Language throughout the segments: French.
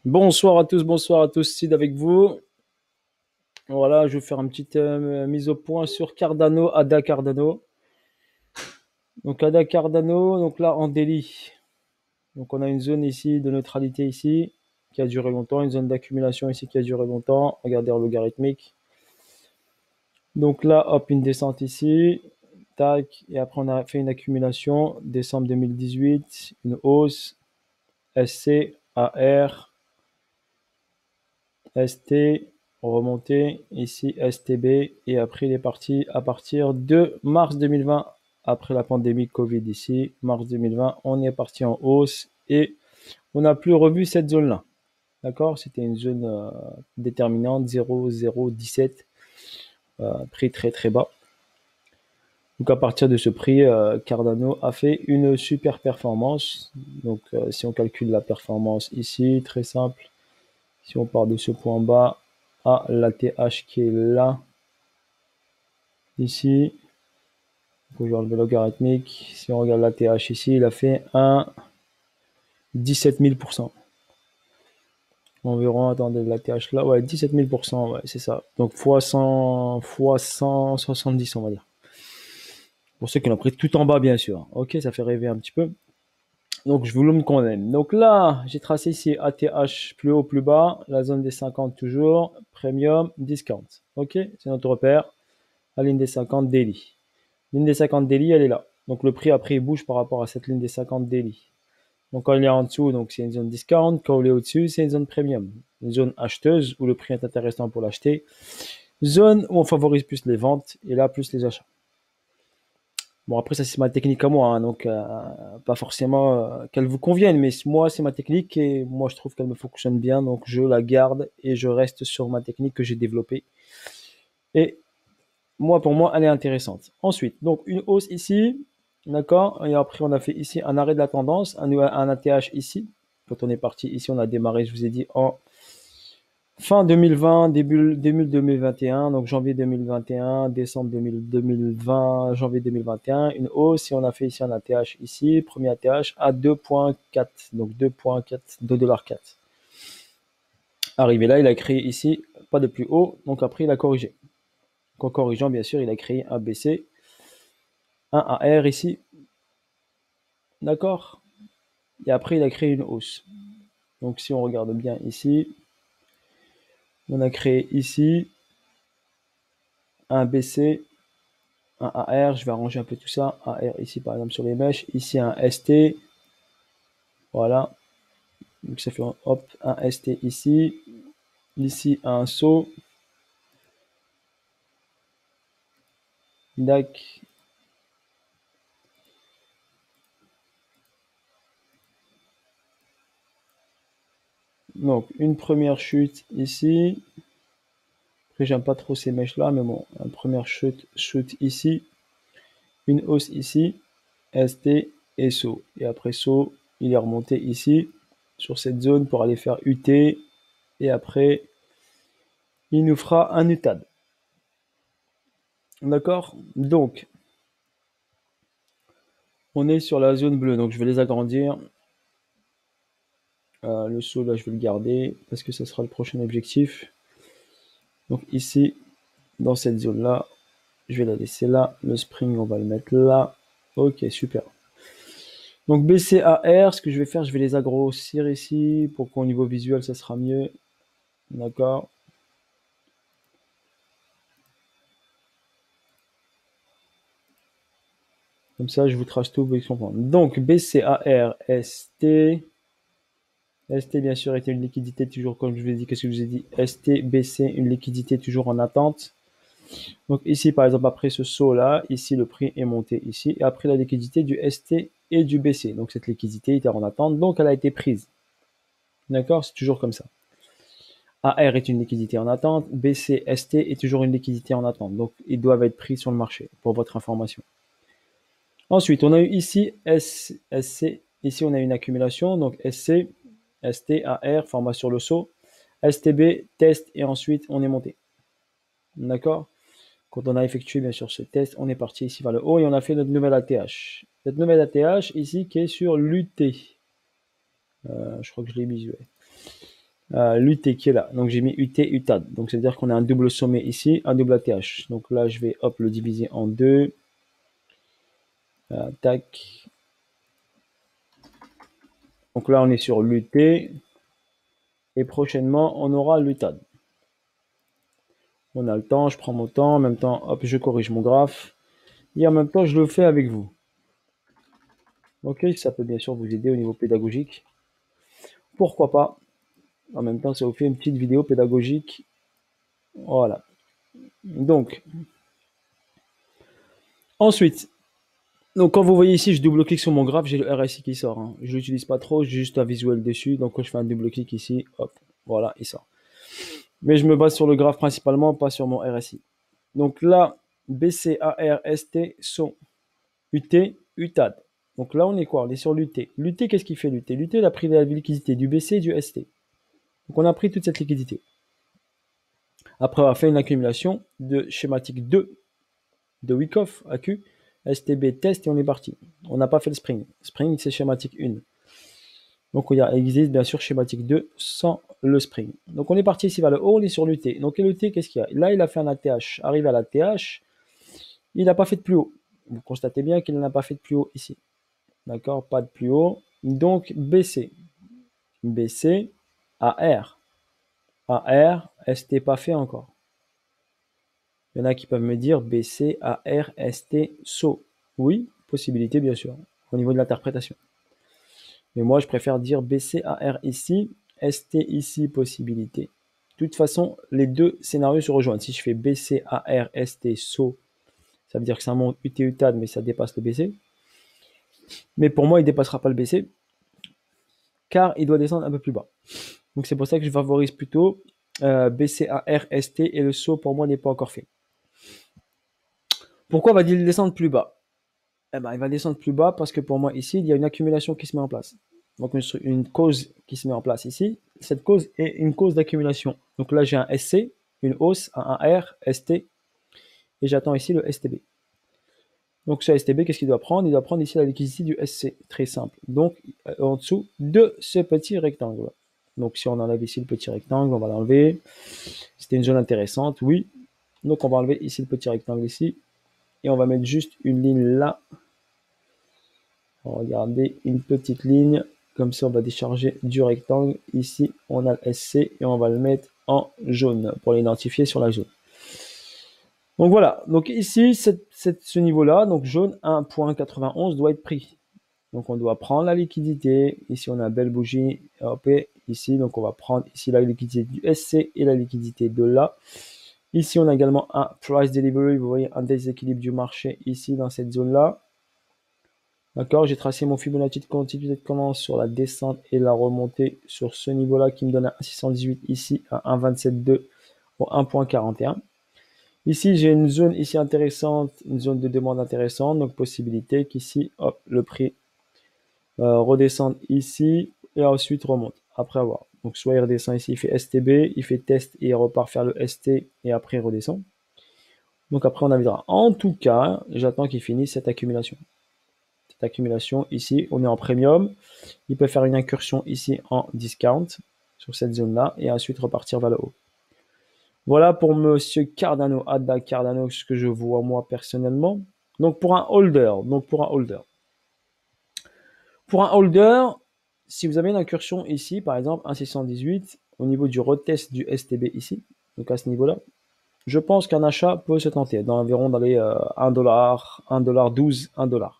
Bonsoir à tous, Sid avec vous. Voilà, je vais faire une petite mise au point sur Cardano, ADA Cardano. Donc ADA Cardano, donc là en délit. Donc on a une zone ici de neutralité ici qui a duré longtemps, une zone d'accumulation ici qui a duré longtemps. Regardez en logarithmique. Donc là, hop, une descente ici, tac, et après on a fait une accumulation, décembre 2018, une hausse, SC, AR, ST, remonté, ici STB, et après il est parti à partir de mars 2020, après la pandémie Covid ici, mars 2020, on est parti en hausse et on n'a plus revu cette zone-là. D'accord? C'était une zone déterminante, 0,017, prix très très bas. Donc à partir de ce prix, Cardano a fait une super performance. Donc si on calcule la performance ici, très simple, si on part de ce point bas à la TH qui est là, ici, je vais enlever logarithmique, si on regarde la TH ici, il a fait un 17 000%. Environ, attendez, la TH là, ouais, 17 000%, ouais, c'est ça. Donc fois 100, fois 170, on va dire. Pour ceux qui l'ont pris tout en bas, bien sûr. Ok, ça fait rêver un petit peu. Donc je vous le qu'on aime. Donc là, j'ai tracé ici ATH plus haut, plus bas, la zone des 50 toujours, premium, discount. Ok, c'est notre repère. La ligne des 50 daily. Ligne des 50 daily, elle est là. Donc le prix après il bouge par rapport à cette ligne des 50 daily. Donc quand il est en dessous, donc c'est une zone discount. Quand il est au-dessus, c'est une zone premium. Une zone acheteuse où le prix est intéressant pour l'acheter. Zone où on favorise plus les ventes et là plus les achats. Bon, après, ça, c'est ma technique à moi, hein, donc pas forcément qu'elle vous convienne, mais moi, c'est ma technique et moi, je trouve qu'elle me fonctionne bien, donc je la garde et je reste sur ma technique que j'ai développée. Et moi, pour moi, elle est intéressante. Ensuite, donc une hausse ici, d'accord, et après, on a fait ici un arrêt de la tendance, un ATH ici. Quand on est parti ici, on a démarré, je vous ai dit, en fin 2020, début 2021, donc janvier 2021, décembre 2020, janvier 2021, une hausse. Et on a fait ici un ATH ici, premier ATH à 2,4, donc 2,4, 2,4 $. Arrivé là, il a créé ici, pas de plus haut, donc après il a corrigé. En corrigeant, bien sûr, il a créé un BC, un AR ici, d'accord. Et après, il a créé une hausse. Donc si on regarde bien ici, on a créé ici un BC, un AR, je vais arranger un peu tout ça, AR ici par exemple sur les mèches, ici un ST, voilà, donc ça fait hop, un ST ici, ici un saut, DAC, donc une première chute ici, après j'aime pas trop ces mèches là, mais bon, une première chute ici, une hausse ici, ST et saut, et après saut, il est remonté ici, sur cette zone pour aller faire UT, et après, il nous fera un UTAD. D'accord? Donc, on est sur la zone bleue, donc je vais les agrandir. Le saut, là, je vais le garder parce que ce sera le prochain objectif. Donc ici, dans cette zone-là, je vais la laisser là. Le spring, on va le mettre là. Ok, super. Donc BCAR, ce que je vais faire, je vais les agrossir ici pour qu'au niveau visuel, ça sera mieux. D'accord? Comme ça, je vous trace tout, vous comprendre. Donc BCAR, ST. ST, bien sûr, était une liquidité toujours, comme je vous ai dit, qu'est-ce que je vous ai dit? ST, BC, une liquidité toujours en attente. Donc ici, par exemple, après ce saut-là, ici, le prix est monté ici. Et après la liquidité du ST et du BC. Donc cette liquidité était en attente, donc elle a été prise. D'accord? C'est toujours comme ça. AR est une liquidité en attente. BC, ST est toujours une liquidité en attente. Donc ils doivent être pris sur le marché, pour votre information. Ensuite, on a eu ici SC. Ici, on a une accumulation. Donc SC, ST, AR, format sur le saut. STB, test, et ensuite on est monté. D'accord? Quand on a effectué bien sûr ce test, on est parti ici vers le haut et on a fait notre nouvelle ATH. Cette nouvelle ATH ici qui est sur l'UT. Je crois que je l'ai mis. Ouais. l'UT qui est là. Donc j'ai mis UT, UTAD. Donc c'est à dire qu'on a un double sommet ici, un double ATH. Donc là je vais hop le diviser en deux. Tac. Donc là on est sur l'UT. Et prochainement on aura l'UTAD. On a le temps, je prends mon temps, en même temps, hop, je corrige mon graphe. Et en même temps, je le fais avec vous. Ok, ça peut bien sûr vous aider au niveau pédagogique. Pourquoi pas. En même temps, ça vous fait une petite vidéo pédagogique. Voilà. Donc, ensuite, donc quand vous voyez ici, je double-clique sur mon graphe, j'ai le RSI qui sort. Hein. Je l'utilise pas trop, j'ai juste un visuel dessus. Donc quand je fais un double-clic ici, hop, voilà, il sort. Mais je me base sur le graphe principalement, pas sur mon RSI. Donc là, BCARST sont UT, UTAD. Donc là, on est quoi? On est sur l'UT. L'UT, qu'est-ce qu'il fait l'UT? L'UT, il a pris la liquidité du BC et du ST. Donc on a pris toute cette liquidité. Après avoir fait une accumulation de schématique 2 de Wyckoff, AQ, STB, test, et on est parti. On n'a pas fait le spring. Spring, c'est schématique 1. Donc il existe bien sûr schématique 2 sans le spring. Donc on est parti ici vers le haut, on est sur l'UT. Donc l'UT, qu'est-ce qu'il y a? Là, il a fait un ATH. Arrivé à l'ATH, il n'a pas fait de plus haut. Vous constatez bien qu'il n'a pas fait de plus haut ici. D'accord? Pas de plus haut. Donc BC. BC, AR. AR, ST pas fait encore. Il y en a qui peuvent me dire BC, AR, ST, SO. Oui, possibilité bien sûr, au niveau de l'interprétation. Mais moi, je préfère dire BC, AR ici, ST ici, possibilité. De toute façon, les deux scénarios se rejoignent. Si je fais BC, AR, ST, SO, ça veut dire que ça monte UT, UTAD, mais ça dépasse le BC. Mais pour moi, il ne dépassera pas le BC, car il doit descendre un peu plus bas. Donc c'est pour ça que je favorise plutôt BCAR, ST, et le saut pour moi n'est pas encore fait. Pourquoi va-t-il descendre plus bas? Eh ben, il va descendre plus bas parce que pour moi ici, il y a une accumulation qui se met en place. Donc une cause qui se met en place ici. Cette cause est une cause d'accumulation. Donc là, j'ai un SC, une hausse, un AR, ST, et j'attends ici le STB. Donc ce STB, qu'est-ce qu'il doit prendre? Il doit prendre ici la liquidité du SC. Très simple. Donc en dessous de ce petit rectangle. Donc si on enlève ici le petit rectangle, on va l'enlever. C'était une zone intéressante, oui. Donc on va enlever ici le petit rectangle ici. Et on va mettre juste une ligne là. Regardez, une petite ligne. Comme ça, on va décharger du rectangle. Ici, on a le SC et on va le mettre en jaune pour l'identifier sur la zone. Donc voilà, donc ici, ce niveau-là, donc jaune 1.91 doit être pris. Donc on doit prendre la liquidité. Ici, on a une belle bougie. Hop, ici, donc on va prendre ici la liquidité du SC et la liquidité de là. Ici, on a également un price delivery. Vous voyez un déséquilibre du marché ici dans cette zone-là. D'accord, j'ai tracé mon Fibonacci de continuité de commande sur la descente et la remontée sur ce niveau-là qui me donne un 618 ici à 1,27,2 au 1.41. Ici, j'ai une zone ici intéressante, une zone de demande intéressante, donc possibilité qu'ici, hop, le prix redescende ici et ensuite remonte après avoir. Donc soit il redescend ici, il fait STB, il fait test et il repart faire le ST et après il redescend. Donc après on avisera. En tout cas, j'attends qu'il finisse cette accumulation. Cette accumulation ici, on est en premium. Il peut faire une incursion ici en discount sur cette zone-là et ensuite repartir vers le haut. Voilà pour monsieur Cardano, Ada Cardano, ce que je vois moi personnellement. Donc pour un holder, Pour un holder, si vous avez une incursion ici, par exemple, un 618, au niveau du retest du STB ici, donc à ce niveau-là, je pense qu'un achat peut se tenter dans environ dans les 1$, 1$12, 1$.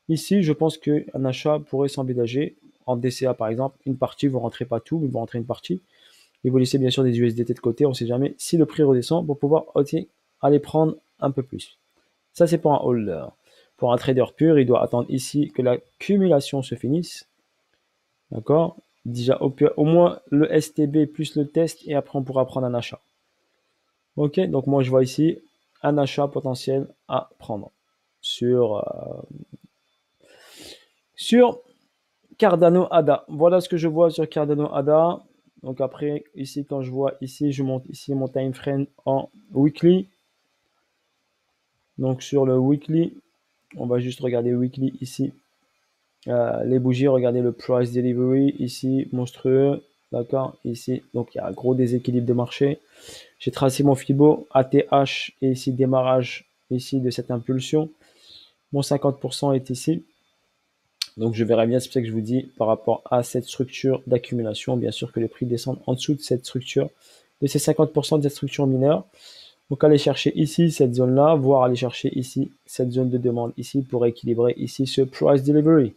Ici, je pense qu'un achat pourrait s'envisager en DCA par exemple, une partie, vous ne rentrez pas tout, mais vous rentrez une partie, et vous laissez bien sûr des USDT de côté, on ne sait jamais si le prix redescend pour pouvoir aller prendre un peu plus. Ça, c'est pour un holder. Pour un trader pur, il doit attendre ici que l'accumulation se finisse. D'accord? Déjà, au moins le STB plus le test, et après, on pourra prendre un achat. Ok, donc moi, je vois ici un achat potentiel à prendre sur Cardano ADA. Voilà ce que je vois sur Cardano ADA. Donc après, ici, quand je vois ici, je monte ici mon time frame en weekly. Donc sur le weekly, on va juste regarder weekly ici. Les bougies, regardez le price delivery ici, monstrueux. D'accord, ici, donc il y a un gros déséquilibre de marché. J'ai tracé mon Fibo, ATH et ici démarrage ici de cette impulsion. Mon 50% est ici. Donc je verrai bien, c'est pour ça que je vous dis par rapport à cette structure d'accumulation, bien sûr que les prix descendent en dessous de cette structure, de ces 50% de cette structure mineure. Donc aller chercher ici cette zone-là, voire aller chercher ici cette zone de demande ici pour équilibrer ici ce price delivery.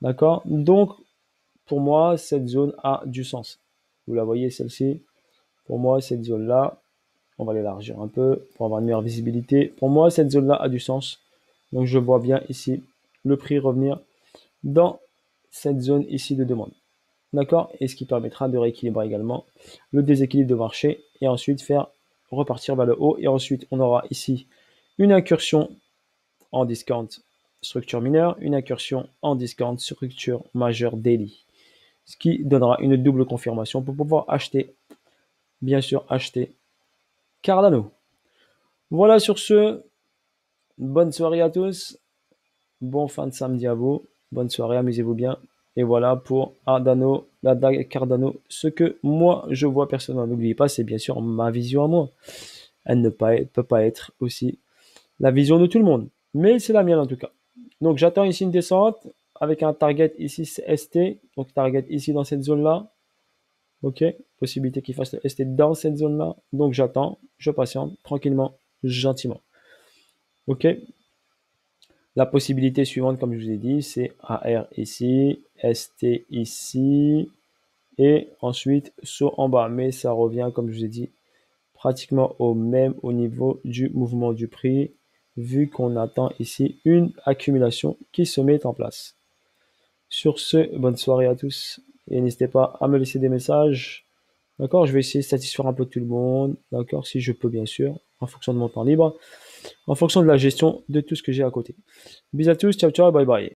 D'accord? Donc pour moi, cette zone a du sens. Vous la voyez celle-ci. Pour moi, cette zone-là, on va l'élargir un peu pour avoir une meilleure visibilité. Pour moi, cette zone-là a du sens. Donc je vois bien ici le prix revenir dans cette zone ici de demande. D'accord? Et ce qui permettra de rééquilibrer également le déséquilibre de marché et ensuite faire repartir vers le haut. Et ensuite, on aura ici une incursion en discount structure mineure, une incursion en discount structure majeure daily. Ce qui donnera une double confirmation pour pouvoir acheter, bien sûr, acheter Cardano. Voilà sur ce, bonne soirée à tous, bon fin de samedi à vous, bonne soirée, amusez-vous bien. Et voilà pour Cardano, ce que moi je vois personnellement. N'oubliez pas, c'est bien sûr ma vision à moi. Elle ne peut pas être aussi la vision de tout le monde, mais c'est la mienne en tout cas. Donc j'attends ici une descente avec un target ici ST, donc target ici dans cette zone-là. Ok, possibilité qu'il fasse le ST dans cette zone-là. Donc j'attends, je patiente tranquillement, gentiment. Ok. La possibilité suivante, comme je vous ai dit, c'est AR ici, ST ici, et ensuite saut en bas. Mais ça revient, comme je vous ai dit, pratiquement au niveau du mouvement du prix, vu qu'on attend ici une accumulation qui se met en place. Sur ce, bonne soirée à tous, et n'hésitez pas à me laisser des messages. D'accord, je vais essayer de satisfaire un peu tout le monde, d'accord, si je peux bien sûr, en fonction de mon temps libre, en fonction de la gestion de tout ce que j'ai à côté. Bisous à tous, ciao ciao, bye bye.